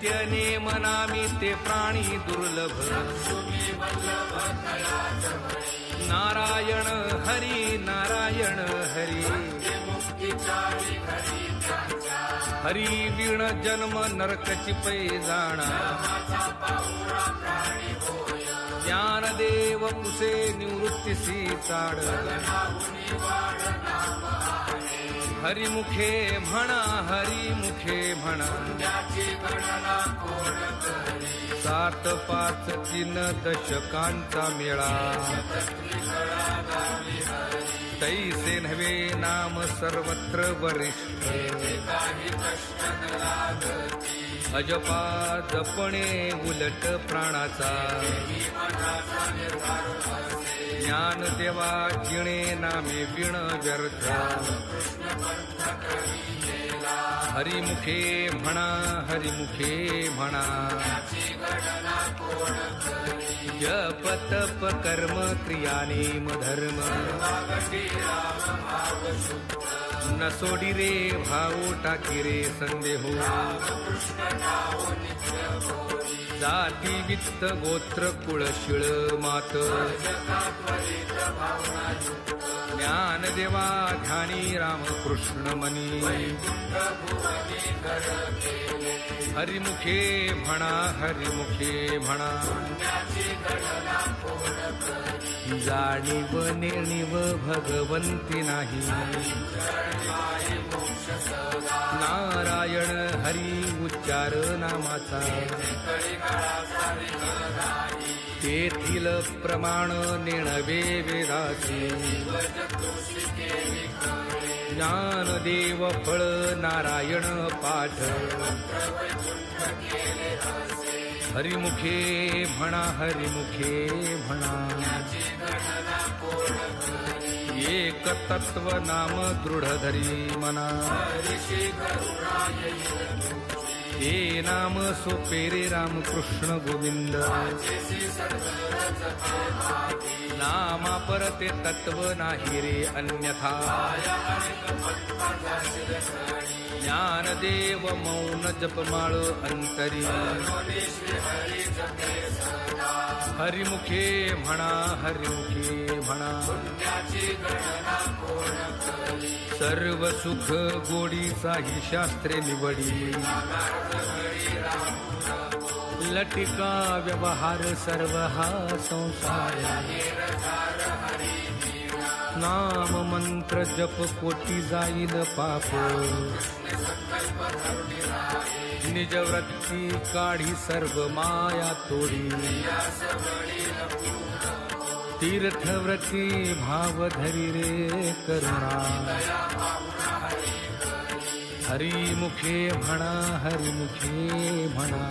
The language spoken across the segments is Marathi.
नित्य नेम नामी ते प्राणी दुर्लभ नारायण हरी नारायण हरी हरी वीण जन्म नरकची पैजाणा ज्ञानदेव कुसे निवृत्तीसी चाड हरिमुखे म्हणा हरिमुखे म्हणा 7 5 3 दशकांचा मेळा तैसे नव्हे नाम सर्वत्र वरिष्ठ अजपा जपणे उलट प्राणाचा ज्ञानदेवा जिणे नामे विण व्यर्थ हरिमुखे म्हणा हरिमुखे म्हणा जप तप कर्म क्रिया नेम धर्म न सोडी रे भाऊ टाकी रे संदेहो जाती वित्त गोत्र कुळ शिळ मात ज्ञानदेवा ध्यानी रामकृष्ण मनी हरिमुखे म्हणा हरिमुखे म्हणा जाणीव नेणीव भगवंती नाही नारायण हरी उच्चार नामाचा तेथील प्रमाण नेणवे वेदाची ज्ञानदेव फळ नारायण पाठ हरिमुखे म्हणा हरिमुखे म्हणा एक तत्व नाम दृढ धरी मना हे नाम सोपे रे रामकृष्ण गोविंद नामा परते तत्व नाही रे अन्यथा ज्ञानदेव मौन जपमाळ अंतरी हरिमुखे म्हणा हरिमुखे म्हणा सर्व सुख गोडीचाही शास्त्रे निवडी लटिका व्यवहार सर्व हा संसार नाम मंत्र जप कोटी जाईल पाप निज वृत्ती काढी सर्व माया तोडी तीर्थव्रती भाव धरी रे करुणा हरिमुखे म्हणा हरिमुखे म्हणा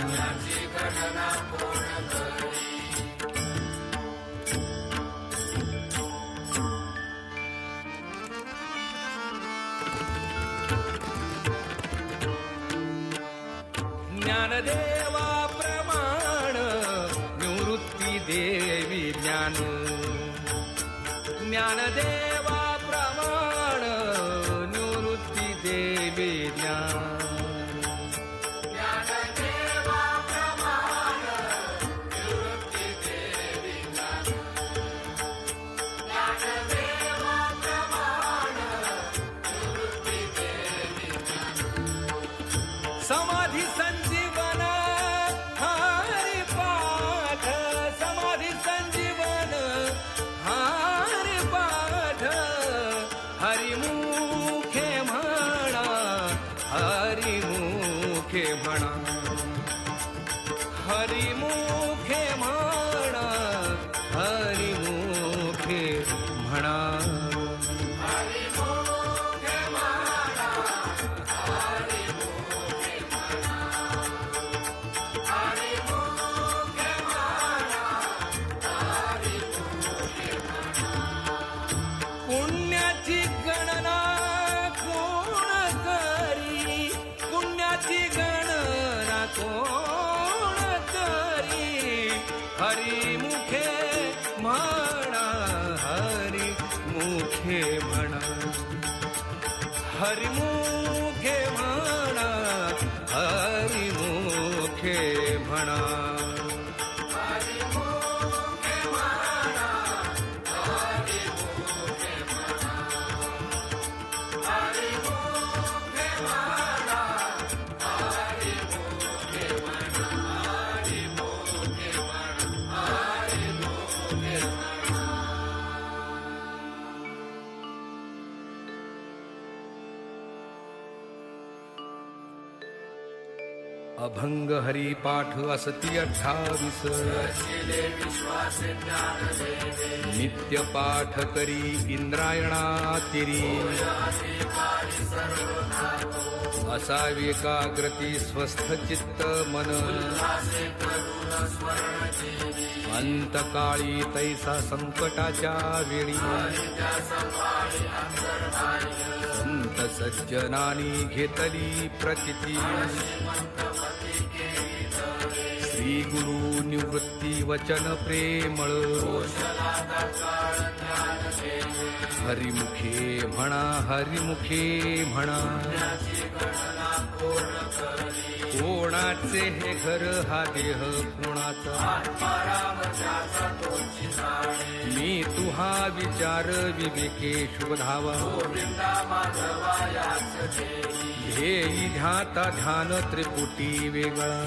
ज्ञानदेवा प्रमाण निवृत्ती देवी ज्ञान ज्ञानदेवा प्रमाण निवृत्ती देवी ज्ञान समाधी संजीवन हरि पाठ समाधी संजीवन हरि पाठ हरिमुखे म्हणा हरिमुखे म्हणा हरिमुखे म्हणा हरिमुखे म्हणा पुण्याची गणना कोण करी पुण्याची गणना कोण करी हरिमुखे म्हणा हरिमुखे म्हणा हरिमुखे म्हणा हरिमुखे मुखे म्हणा. अभंग हरिपाठ असती 28. नित्य पाठ करी इंद्रायणातिरी. असावे एकाग्रती स्वस्थ चित्त मन. अंतकाळी तैसा संकटाच्या वेळी. संत सज्जनानी घेतली प्रचिती. श्री गुरु निवृत्ती वचन प्रेमळ. हरिमुखे म्हणा हरिमुखे म्हणा. कोणाचे हे घर हा देह कोणाचा. मी तुहा विचार विवेके शोधावा. ध्येयी ध्याता ध्यान त्रिपुटी वेगळा.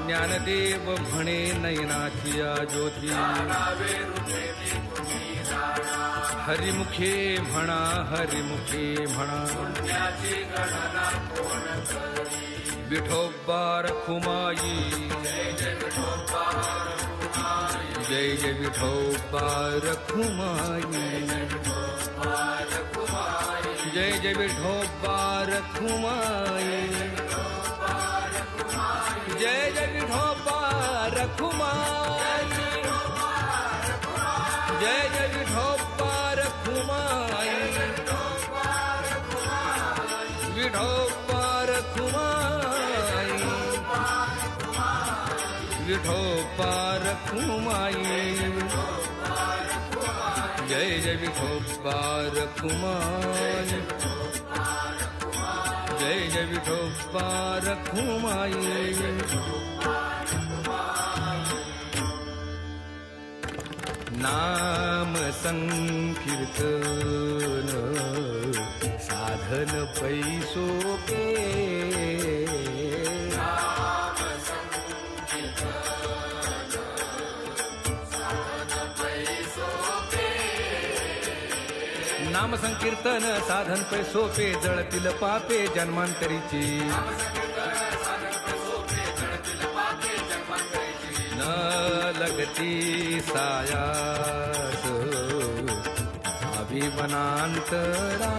ज्ञानदेव म्हणे नयनाची ज्योती. हरिमुखे म्हणा हरिमुखे म्हणा. विठोबा रखुमाई. जय जय विठोबा रखुमाई. जय जय विठोबा रखुमाई. जय जय विठोबा रखुमाई. जय जय विठोबा रखुमाई. विठोबा रखुमाई. विठोबा रखुमाई. जय जय विठोबा रखुमाई. जय जय विठोबा रखुमाई. नाम संकीर्तन साधन पैसोपे. नाम संकीर्तन साधन पैसोपे. जळतील पापे जन्मांतरीची. न लगती सायास भावी वनांतरा.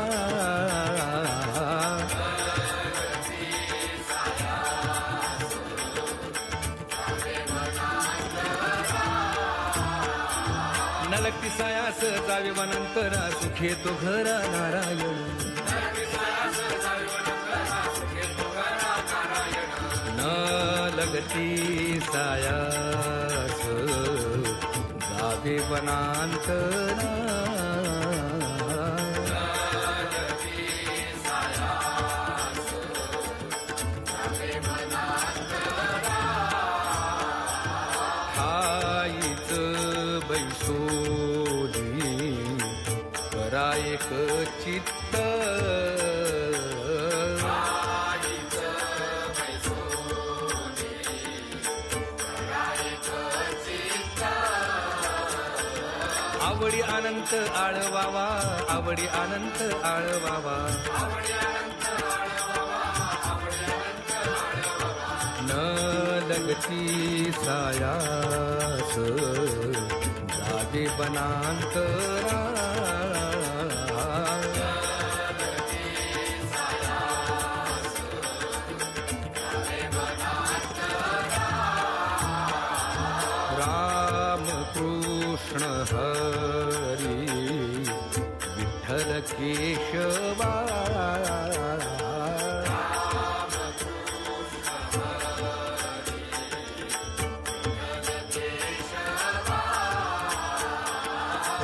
न लगती सायास जावे वनांतरा. सुखे तो घरा नारायण. न लगती सायास जावे वनांतरा. हाईच बैसोली करा एक चित्त. आवडी अनंत आळवावा. आवडी अनंत आळवावा. न लगती सायास जावे वनांतरा. राम कृष्ण हरी विठ्ठल केशवा.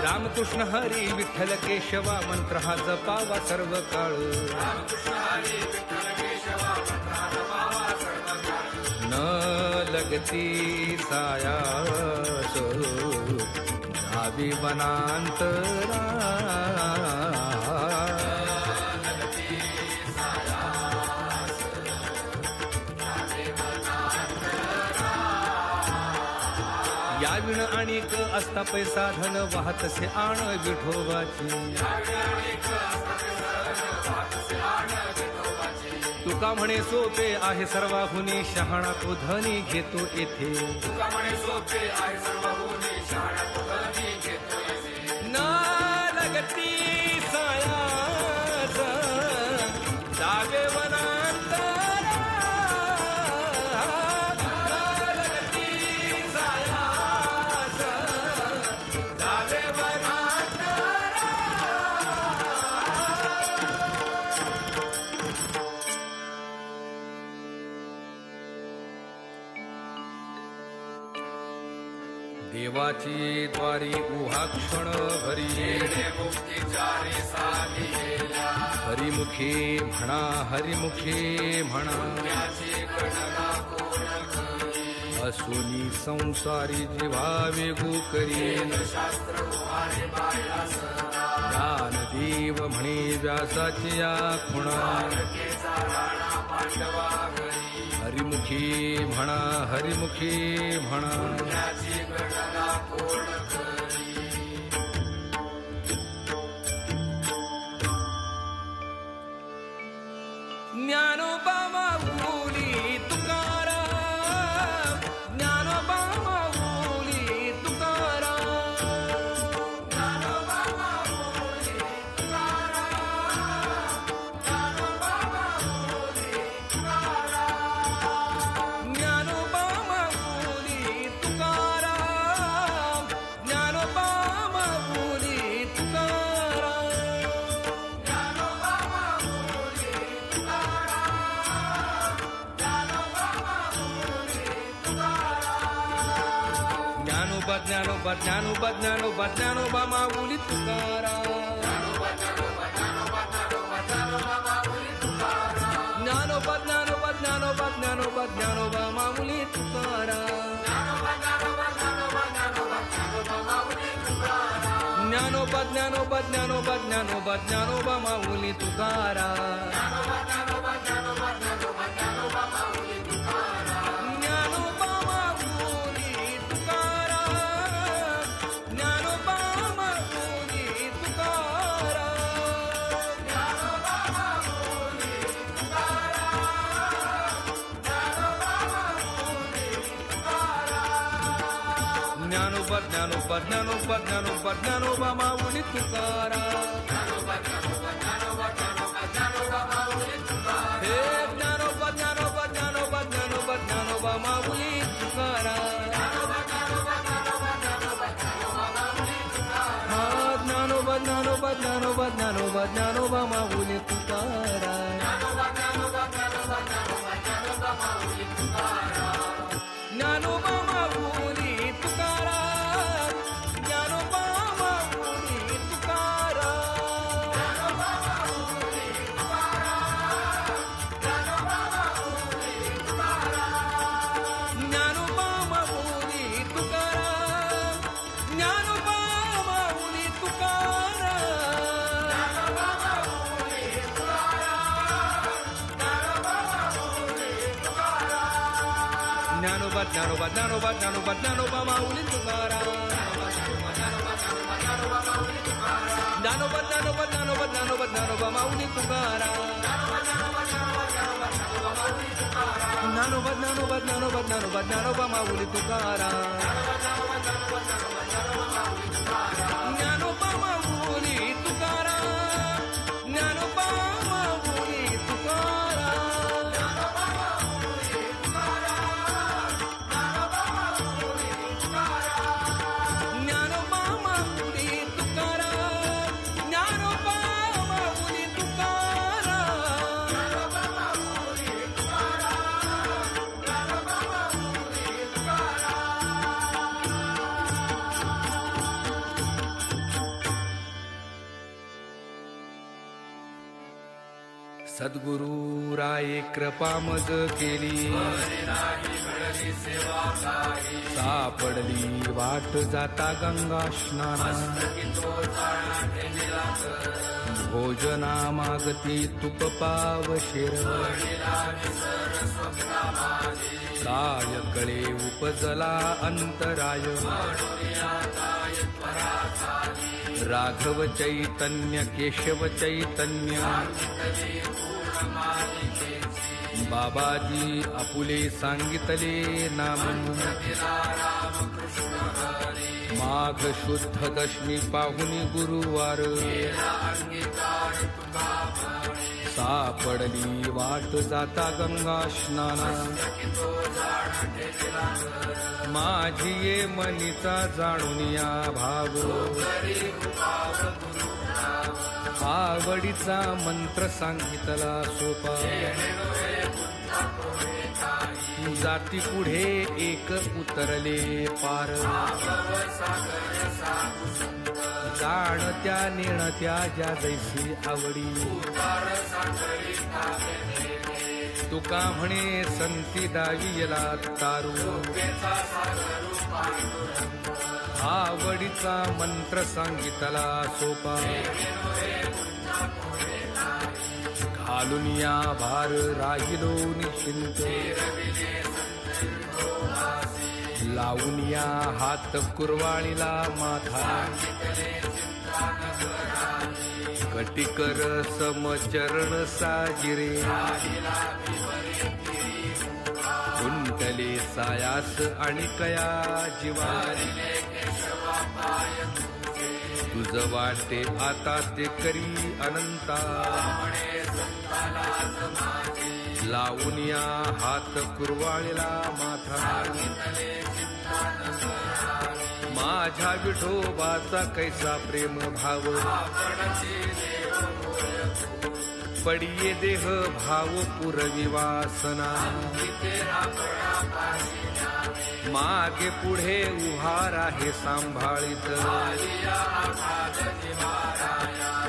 रामकृष्ण हरी विठ्ठल केशवा. मंत्र हा जपावा सर्व काळ. लगती सायास जावी वनांतरा या विण आणिक असता पैसा धन वाहतसे आण विठोबाची तुका म्हणे सोपे आहे सर्वाहुनी शहाणा तो धनी घेतो येथे ना लगती सायाच जावे वनांतरा देवाची द्वारी उहा क्षण हरी हरिमुखे म्हणा हरिमुखे म्हणा असुनी संसारी जीवा वेगू करी ज्ञानदेव म्हणे व्यासाची या खुणा हरिमुखी म्हणा हरिमुखी म्हणा ज्ञानोबा माऊली तुकाराम ज्ञानोबा माऊली तुकाराम ज्ञानोबा माऊली तुकाराम ज्ञानोबा माऊली तुकाराम ज्ञानोबा माऊली तुकाराम ज्ञानोबा माऊली तुकाराम ज्ञानोबा माऊली ज्ञानोबा ज्ञानोबा ज्ञानोबा ज्ञानोबा माऊली तुकाराम ज्ञानोबा ज्ञानोबा ज्ञानोबा माऊली तुकाराम ज्ञानोबा ज्ञानोबा ज्ञानोबा ज्ञानोबा ज्ञानोबा माऊली तुकाराम ज्ञानोबा ज्ञानोबा ज्ञानोबा ज्ञानोबा ज्ञानोबा माऊली तुकाराम हे ज्ञानोबा ज्ञानोबा ज्ञानोबा ज्ञानोबा ज्ञानोबा माऊली तुकाराम हा ज्ञानोबा ज्ञानोबा ज्ञानोबा ज्ञानोबा ज्ञानोबा माऊली तुकाराम ज्ञानोबा माऊली तुकाराम ज्ञानोबा माऊली तुकाराम ज्ञानोबा माऊली तुकाराम ज्ञानोबा माऊली ज्ञानोबा ज्ञानोबा ज्ञानोबा ज्ञानोबा ज्ञानोबा माऊली तुकाराम ज्ञानोबा ज्ञानोबा ज्ञानोबा ज्ञानोबा ज्ञानोबा माऊली तुकाराम ज्ञानोबा ज्ञानोबा ज्ञानोबा ज्ञानोबा ज्ञानोबा माऊली तुकाराम ज्ञानोबा माऊली तुकाराम ज्ञानोबा माऊली तुकाराम ज्ञानोबा माऊली तुकाराम ज्ञानोबा माऊली तुकाराम कृपा मज केली सापडली वाट जाता गंगा स्नाना भोजना मागती तुप पाव शिर काय कळे उपजला अंतराय राघव चैतन्य केशव चैतन्य बाबाजी आपुले सांगितले नाम माघ शुद्ध दशमी पाहुनी गुरुवार सापडली वाट जाता गंगा स्नाना माझी ये मनीचा जाणून या भाव आवडीचा मंत्र सांगितला सोपा जाती पुढे एक उतरले पार जाणत्या नेणत्या ज्या जैसी आवडी तुका म्हणे संती दावियला तारू आवडीचा मंत्र सांगितला सोपा घालून या भार राहिलो निश्चिंत लावून या हात कुरवाळीला माथा कटिकर समचरण साजिरे कुंटले सायास आणि कया जीवारी तुझ वाटे आता ते करी अनंता लावून या हात कुरवाळीला माथा माझ्या विठोबाचा कैसा प्रेम भाव पडिये देह भाव पुरवी वासना मागे पुढे उभार आहे सांभाळीत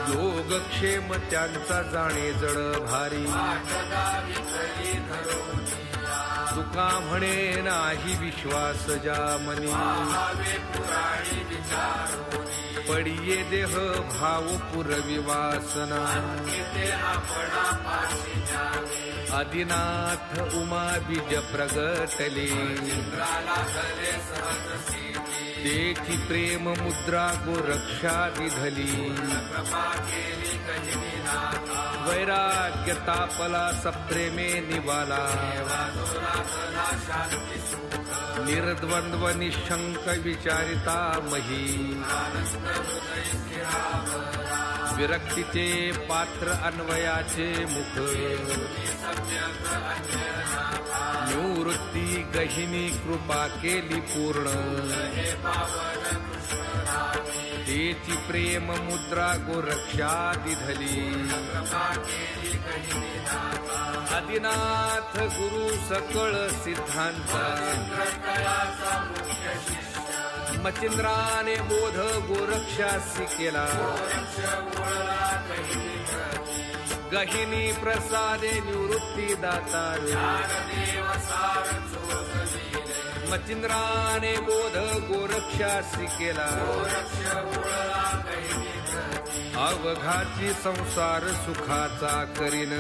योगक्षेम त्यांचा जाणे जड भारी तुका म्हणे नाही विश्वास ज्या मनी पडिये देह भाव पुरवी वासना आदिनाथ उमा बीज प्रगटले तेची प्रेम मुद्रा गोरक्षा विधली वैराग्य तापला सप्रेमे निवाला निर्द्वंद्व निशंक विचारिता मही विरक्तीचे पात्र अन्वयाचे मुख निवृत्ती गहिनी कृपा केली पूर्ण तेची प्रेम मुद्रा गोरक्षा दिधली आदिनाथ गुरु सकळ सिद्धांत मचिंद्राने बोध गोरक्षासी केला गहिनी प्रसादे निवृत्ती दाता मचिंद्राने बोध गोरक्षासी केला अवघाची संसार सुखाचा करीन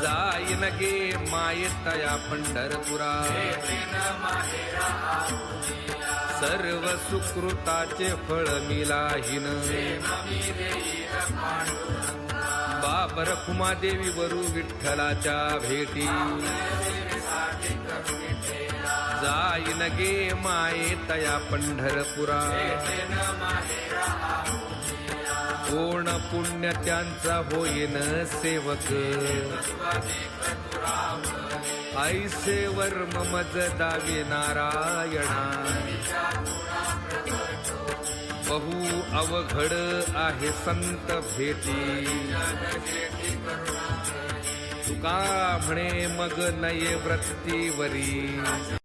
जाईन गे मायेतया पंढरपुरा सर्व सुकृताचे फळ मिलाहीन बाबर कुमादेवी वरू विठ्ठलाच्या भेटी जाईन गे मायेतया पंढरपुरा कोण पुण्य त्यांचा होईन सेवक ऐसे वर्म मज दावे नारायणा बहु अवघड आहे संत भेटी तुका म्हणे मग नये वृत्तीवरी